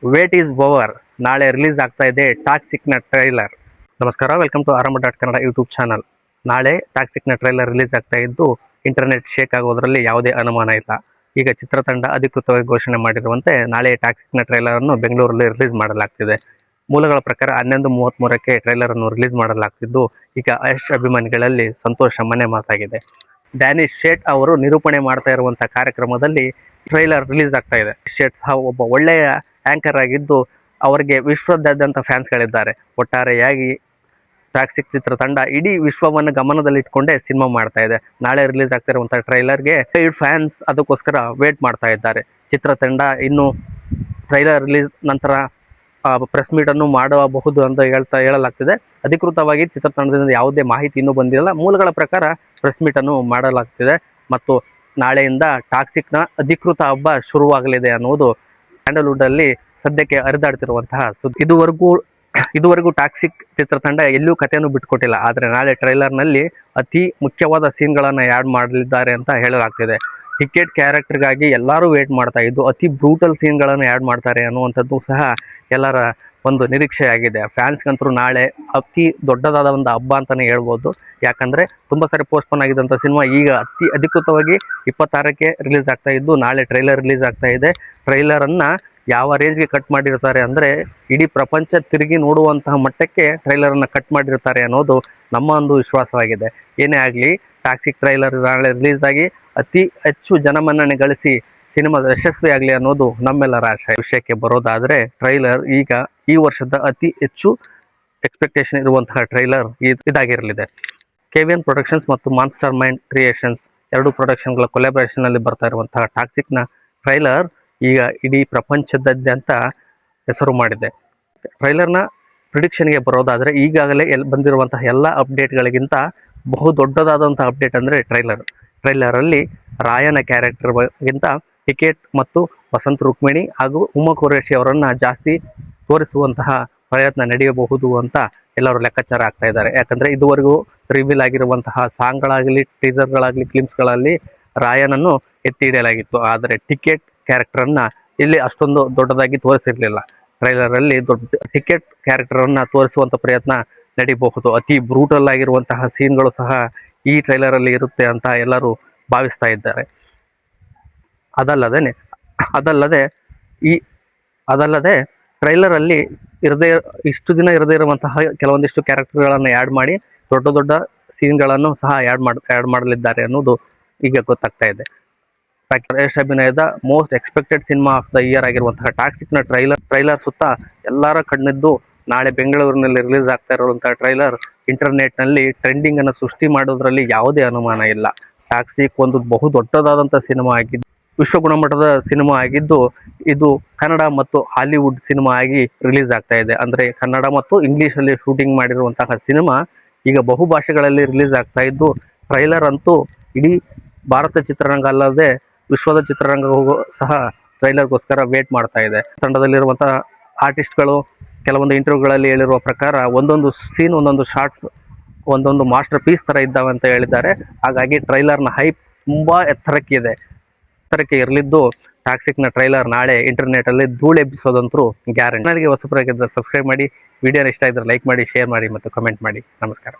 Wait is over ನಾಳೆ release ಆಗ್ತಾ ಇದೆ ಟಾಕ್ಸಿಕ್ನ ಟ್ರೈಲರ್. ನಮಸ್ಕಾರ, ವೆಲ್ಕಮ್ ಟು ಆರಂಭ.ಕನ್ನಡ ಯೂಟ್ಯೂಬ್ ಚಾನಲ್. ನಾಳೆ ಟಾಕ್ಸಿಕ್ನ ಟ್ರೈಲರ್ ರಿಲೀಸ್ ಆಗ್ತಾ ಇದ್ದು ಇಂಟರ್ನೆಟ್ ಶೇಕ್ ಆಗೋದ್ರಲ್ಲಿ ಯಾವುದೇ ಅನುಮಾನ ಇಲ್ಲ. ಈಗ ಚಿತ್ರತಂಡ ಅಧಿಕೃತವಾಗಿ ಘೋಷಣೆ ಮಾಡಿರುವಂತೆ ನಾಳೆ ಟಾಕ್ಸಿಕ್ನ ಟ್ರೈಲರ್ ಅನ್ನು ಬೆಂಗಳೂರಲ್ಲಿ ರಿಲೀಸ್ ಮಾಡಲಾಗ್ತಿದೆ. ಮೂಲಗಳ ಪ್ರಕಾರ 11:33ಕ್ಕೆ ಟ್ರೈಲರ್ ಅನ್ನು ರಿಲೀಸ್ ಮಾಡಲಾಗ್ತಿದ್ದು ಈಗ ಯಶ್ ಅಭಿಮಾನಿಗಳಲ್ಲಿ ಸಂತೋಷ ಮನೆ ಮಾತಾಗಿದೆ. ಡ್ಯಾನಿಶ್ ಶೇಟ್ ಅವರು ನಿರೂಪಣೆ ಮಾಡ್ತಾ ಇರುವಂತಹ ಕಾರ್ಯಕ್ರಮದಲ್ಲಿ ಟ್ರೈಲರ್ ರಿಲೀಸ್ ಆಗ್ತಾ ಇದೆ. ಶೇಟ್ ಸಹ ಒಬ್ಬ ಒಳ್ಳೆಯ ಆಂಕರ್ ಆಗಿದ್ದು ಅವರಿಗೆ ವಿಶ್ವದಾದ್ಯಂತ ಫ್ಯಾನ್ಸ್ಗಳಿದ್ದಾರೆ. ಒಟ್ಟಾರೆಯಾಗಿ ಟಾಕ್ಸಿಕ್ ಚಿತ್ರತಂಡ ಇಡೀ ವಿಶ್ವವನ್ನು ಗಮನದಲ್ಲಿಟ್ಕೊಂಡೇ ಸಿನಿಮಾ ಮಾಡ್ತಾ ಇದೆ. ನಾಳೆ ರಿಲೀಸ್ ಆಗ್ತಾ ಇರುವಂತಹ ಟ್ರೈಲರ್ಗೆ ಫ್ಯಾನ್ಸ್ ಅದಕ್ಕೋಸ್ಕರ ವೇಟ್ ಮಾಡ್ತಾ ಇದ್ದಾರೆ. ಚಿತ್ರತಂಡ ಇನ್ನು ಟ್ರೈಲರ್ ರಿಲೀಸ್ ನಂತರ ಪ್ರೆಸ್ ಮೀಟ್ ಅನ್ನು ಮಾಡಬಹುದು ಅಂತ ಹೇಳಲಾಗ್ತಿದೆ. ಅಧಿಕೃತವಾಗಿ ಚಿತ್ರತಂಡದಿಂದ ಯಾವುದೇ ಮಾಹಿತಿ ಇನ್ನೂ ಬಂದಿಲ್ಲ. ಮೂಲಗಳ ಪ್ರಕಾರ ಪ್ರೆಸ್ ಮೀಟ್ ಅನ್ನು ಮಾಡಲಾಗ್ತಿದೆ ಮತ್ತು ನಾಳೆಯಿಂದ ಟಾಕ್ಸಿಕ್ನ ಅಧಿಕೃತ ಹಬ್ಬ ಶುರುವಾಗಲಿದೆ ಅನ್ನುವುದು ಸ್ಯಾಂಡಲ್ವುಡ್ ಅಲ್ಲಿ ಸದ್ಯಕ್ಕೆ ಹರಿದಾಡ್ತಿರುವಂತಹ ಸುದ್ದಿ. ಇದುವರೆಗೂ ಟಾಕ್ಸಿಕ್ ಚಿತ್ರತಂಡ ಎಲ್ಲೂ ಕಥೆಯನ್ನು ಬಿಟ್ಕೊಟ್ಟಿಲ್ಲ. ಆದರೆ ನಾಳೆ ಟ್ರೈಲರ್ನಲ್ಲಿ ಅತಿ ಮುಖ್ಯವಾದ ಸೀನ್ಗಳನ್ನು ಆ್ಯಡ್ ಮಾಡಲಿದ್ದಾರೆ ಅಂತ ಹೇಳಲಾಗ್ತಿದೆ. ಟಿಕೆಟ್ ಕ್ಯಾರೆಕ್ಟರ್ಗಾಗಿ ಎಲ್ಲರೂ ವೇಟ್ ಮಾಡ್ತಾ ಇದ್ದು ಅತಿ ಬ್ರೂಟಲ್ ಸೀನ್ಗಳನ್ನು ಆ್ಯಡ್ ಮಾಡ್ತಾರೆ ಅನ್ನುವಂಥದ್ದು ಸಹ ಎಲ್ಲರ ಒಂದು ನಿರೀಕ್ಷೆಯಾಗಿದೆ. ಫ್ಯಾನ್ಸ್ಗಂತೂ ನಾಳೆ ಅತಿ ದೊಡ್ಡದಾದ ಒಂದು ಹಬ್ಬ ಅಂತಲೇ ಹೇಳ್ಬೋದು. ಯಾಕಂದರೆ ತುಂಬ ಸಾರಿ ಪೋಸ್ಟ್ಪೋನ್ ಆಗಿದ್ದಂಥ ಸಿನಿಮಾ ಈಗ ಅಧಿಕೃತವಾಗಿ 26ಕ್ಕೆ ರಿಲೀಸ್ ಆಗ್ತಾ ಇದ್ದು ನಾಳೆ ಟ್ರೈಲರ್ ರಿಲೀಸ್ ಆಗ್ತಾ ಇದೆ. ಟ್ರೈಲರನ್ನು ಯಾವ ರೇಂಜ್ಗೆ ಕಟ್ ಮಾಡಿರ್ತಾರೆ ಅಂದರೆ ಇಡೀ ಪ್ರಪಂಚ ತಿರುಗಿ ನೋಡುವಂತಹ ಮಟ್ಟಕ್ಕೆ ಟ್ರೈಲರನ್ನು ಕಟ್ ಮಾಡಿರ್ತಾರೆ ಅನ್ನೋದು ನಮ್ಮ ಒಂದು ವಿಶ್ವಾಸವಾಗಿದೆ. ಏನೇ ಆಗಲಿ ಟಾಕ್ಸಿಕ್ ಟ್ರೈಲರ್ ನಾಳೆ ರಿಲೀಸ್ ಆಗಿ ಅತಿ ಹೆಚ್ಚು ಜನಮನ್ನಣೆ ಗಳಿಸಿ ಸಿನಿಮಾ ಯಶಸ್ವಿಯಾಗಲಿ ಅನ್ನೋದು ನಮ್ಮೆಲ್ಲರ ಆಶಯ. ವಿಷಯಕ್ಕೆ ಬರೋದಾದರೆ ಟ್ರೈಲರ್ ಈಗ ಈ ವರ್ಷದ ಅತಿ ಹೆಚ್ಚು ಎಕ್ಸ್ಪೆಕ್ಟೇಷನ್ ಇರುವಂತಹ ಟ್ರೈಲರ್ ಇದಾಗಿರಲಿದೆ. KVN ಪ್ರೊಡಕ್ಷನ್ಸ್ ಮತ್ತು ಮಾನ್ಸ್ಟರ್ ಮೈಂಡ್ ಕ್ರಿಯೇಷನ್ಸ್ ಎರಡು ಪ್ರೊಡಕ್ಷನ್ಗಳ ಕೊಲಾಬರೇಷನಲ್ಲಿ ಬರ್ತಾ ಇರುವಂತಹ ಟಾಕ್ಸಿಕ್ನ ಟ್ರೈಲರ್ ಈಗ ಇಡೀ ಪ್ರಪಂಚದಾದ್ಯಂತ ಹೆಸರು ಮಾಡಿದೆ. ಟ್ರೈಲರ್ನ ಪ್ರಿಡಿಕ್ಷನ್ಗೆ ಬರೋದಾದರೆ ಈಗಾಗಲೇ ಬಂದಿರುವಂತಹ ಎಲ್ಲ ಅಪ್ಡೇಟ್ಗಳಿಗಿಂತ ಬಹು ದೊಡ್ಡದಾದಂಥ ಅಪ್ಡೇಟ್ ಅಂದರೆ ಟ್ರೈಲರಲ್ಲಿ ರಾಯನ ಕ್ಯಾರೆಕ್ಟರ್ಗಿಂತ ಟಿಕೆಟ್ ಮತ್ತು ವಸಂತ್ ರುಕ್ಮಿಣಿ ಹಾಗೂ ಉಮಾ ಖುರೇಷಿ ಅವರನ್ನು ಜಾಸ್ತಿ ತೋರಿಸುವಂತಹ ಪ್ರಯತ್ನ ನಡೆಯಬಹುದು ಅಂತ ಎಲ್ಲರೂ ಲೆಕ್ಕಾಚಾರ ಆಗ್ತಾ ಇದ್ದಾರೆ. ಯಾಕಂದರೆ ಇದುವರೆಗೂ ರಿವೀಲ್ ಆಗಿರುವಂತಹ ಸಾಂಗ್ಗಳಾಗಲಿ ಟೀಸರ್ಗಳಾಗಲಿ ಕ್ಲಿಪ್ಸ್ಗಳಲ್ಲಿ ರಾಯನನ್ನು ಎತ್ತಿ ಹಿಡಿಯಲಾಗಿತ್ತು. ಆದರೆ ಟಿಕೆಟ್ ಕ್ಯಾರೆಕ್ಟರನ್ನು ಇಲ್ಲಿ ಅಷ್ಟೊಂದು ದೊಡ್ಡದಾಗಿ ತೋರಿಸಿರಲಿಲ್ಲ. ಟ್ರೈಲರಲ್ಲಿ ದೊಡ್ಡ ಟಿಕೆಟ್ ಕ್ಯಾರೆಕ್ಟರನ್ನು ತೋರಿಸುವಂಥ ಪ್ರಯತ್ನ ನಡೀಬಹುದು. ಅತಿ ಬ್ರೂಟಲ್ ಆಗಿರುವಂತಹ ಸೀನ್ಗಳು ಸಹ ಈ ಟ್ರೈಲರಲ್ಲಿ ಇರುತ್ತೆ ಅಂತ ಎಲ್ಲರೂ ಭಾವಿಸ್ತಾ ಇದ್ದಾರೆ. ಅದಲ್ಲದೆ ಟ್ರೈಲರಲ್ಲಿ ಇಷ್ಟು ದಿನ ಇರದೇ ಇರುವಂತಹ ಕೆಲವೊಂದಿಷ್ಟು ಕ್ಯಾರೆಕ್ಟರ್ಗಳನ್ನು ಆ್ಯಡ್ ಮಾಡಿ ದೊಡ್ಡ ಸೀನ್ಗಳನ್ನು ಸಹ ಆ್ಯಡ್ ಮಾಡಲಿದ್ದಾರೆ ಅನ್ನೋದು ಈಗ ಗೊತ್ತಾಗ್ತಾ ಇದೆ. ಯಶ್ ಅಭಿನಯದ most expected cinema of the year ಆಗಿರುವಂತಹ ಟಾಕ್ಸಿಕ್ನ ಟ್ರೈಲರ್ ಸುತ್ತ ಎಲ್ಲರ ಕಣ್ಣಿದ್ದು ನಾಳೆ ಬೆಂಗಳೂರಿನಲ್ಲಿ ರಿಲೀಸ್ ಆಗ್ತಾ ಇರುವಂತಹ ಟ್ರೈಲರ್ ಇಂಟರ್ನೆಟ್ನಲ್ಲಿ ಟ್ರೆಂಡಿಂಗ್ ಅನ್ನು ಸೃಷ್ಟಿ ಮಾಡೋದ್ರಲ್ಲಿ ಯಾವುದೇ ಅನುಮಾನ ಇಲ್ಲ. ಟಾಕ್ಸಿಕ್ ಒಂದು ಬಹು ದೊಡ್ಡದಾದಂಥ ಸಿನಿಮಾ ಆಗಿದ್ದು ವಿಶ್ವ ಗುಣಮಟ್ಟದ ಸಿನಿಮಾ ಆಗಿದ್ದು ಇದು ಕನ್ನಡ ಮತ್ತು ಹಾಲಿವುಡ್ ಸಿನಿಮಾ ಆಗಿ ರಿಲೀಸ್ ಆಗ್ತಾ ಇದೆ. ಅಂದರೆ ಕನ್ನಡ ಮತ್ತು ಇಂಗ್ಲೀಷಲ್ಲಿ ಶೂಟಿಂಗ್ ಮಾಡಿರುವಂತಹ ಸಿನಿಮಾ ಈಗ ಬಹು ಭಾಷೆಗಳಲ್ಲಿ ರಿಲೀಸ್ ಆಗ್ತಾ ಇದ್ದು ಟ್ರೈಲರ್ ಅಂತೂ ಇಡೀ ಭಾರತ ಚಿತ್ರರಂಗ ಅಲ್ಲದೆ ವಿಶ್ವದ ಚಿತ್ರರಂಗವೂ ಸಹ ಟ್ರೈಲರ್ಗೋಸ್ಕರ ವೇಟ್ ಮಾಡ್ತಾ ಇದೆ. ತಂಡದಲ್ಲಿರುವಂತಹ ಆರ್ಟಿಸ್ಟ್ಗಳು ಕೆಲವೊಂದು ಇಂಟರ್ವ್ಯೂಗಳಲ್ಲಿ ಹೇಳಿರುವ ಪ್ರಕಾರ ಒಂದೊಂದು ಸೀನ್ ಒಂದೊಂದು ಶಾರ್ಟ್ಸ್ ಒಂದೊಂದು ಮಾಸ್ಟರ್ ಪೀಸ್ ಥರ ಇದ್ದಾವೆ ಅಂತ ಹೇಳಿದ್ದಾರೆ. ಹಾಗಾಗಿ ಟ್ರೈಲರ್ನ ಹೈಪ್ ತುಂಬ ಎತ್ತರಕ್ಕೆ ಇರಲಿದ್ದು ಟಾಕ್ಸಿಕ್ನ ಟ್ರೈಲರ್ ನಾಳೆ ಇಂಟರ್ನೆಟಲ್ಲಿ ಧೂಳೆಬ್ಬಿಸೋದಂತರೂ ಗ್ಯಾರಂಟಿ. ನನಗೆ ಹೊಸಬರಾಗಿದ್ದರೆ ಸಬ್ಸ್ಕ್ರೈಬ್ ಮಾಡಿ, ವಿಡಿಯೋನ ಇಷ್ಟ ಇದ್ದರೆ ಲೈಕ್ ಮಾಡಿ, ಶೇರ್ ಮಾಡಿ ಮತ್ತು ಕಮೆಂಟ್ ಮಾಡಿ. ನಮಸ್ಕಾರ.